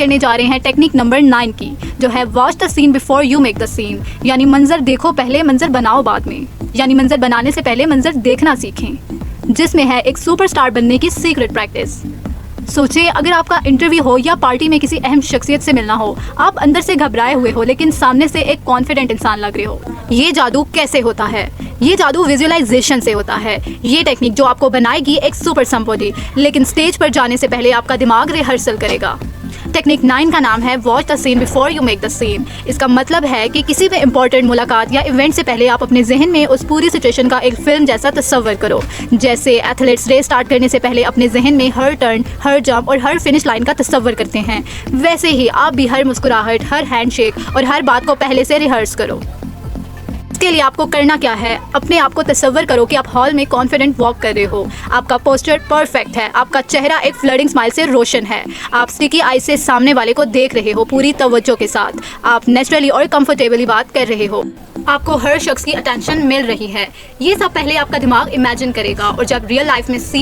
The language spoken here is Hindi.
करने जा रहे हैं टेक्निक नंबर 9 की, जो है watch the scene before you make the scene, यानी मंजर देखो पहले मंजर बनाओ बाद में, यानी मंजर बनाने से पहले मंजर देखना सीखें, जिसमें है एक सुपरस्टार बनने की सीक्रेट प्रैक्टिस। सोचिए अगर आपका इंटरव्यू हो या पार्टी में किसी अहम शख्सियत से मिलना हो, आप अंदर से घबराए हुए हो लेकिन सामने से एक कॉन्फिडेंट इंसान लग रहे हो। ये जादू कैसे होता है? ये जादू विजुअलाइजेशन से होता है। ये टेक्निक जो आपको बनाएगी एक सुपर समबॉडी, लेकिन स्टेज पर जाने से पहले आपका दिमाग रिहर्सल करेगा। टेक्निक 9 का नाम है watch the scene before you make the scene. इसका मतलब है कि किसी भी इंपॉर्टेंट मुलाकात या इवेंट से पहले आप अपने जहन में उस पूरी सिचुएशन का एक फिल्म जैसा तस्वर करो। जैसे एथलीट्स रेस स्टार्ट करने से पहले अपने जहन में हर टर्न, हर जंप और हर फिनिश लाइन का तस्वर करते हैं, वैसे ही आप भी हर मुस्कुराहट, हर हैंडशेक और हर बात को पहले से रिहर्स करो। इसके लिए आपको करना क्या है, अपने आप को तस्वर करो कि आप हॉल में कॉन्फिडेंट वॉक कर रहे हो, आपका पोस्चर परफेक्ट है, आपका चेहरा एक फ्लडिंग स्माइल से रोशन है, आप स्टिकी आई से सामने वाले को देख रहे हो पूरी तवज्जो के साथ, आप नेचुरली और कंफर्टेबली बात कर रहे हो, आपको हर शख्स की अटेंशन मिल रही है। ये सब पहले आपका दिमाग इमेजिन करेगा और जब रियल लाइफ में सीन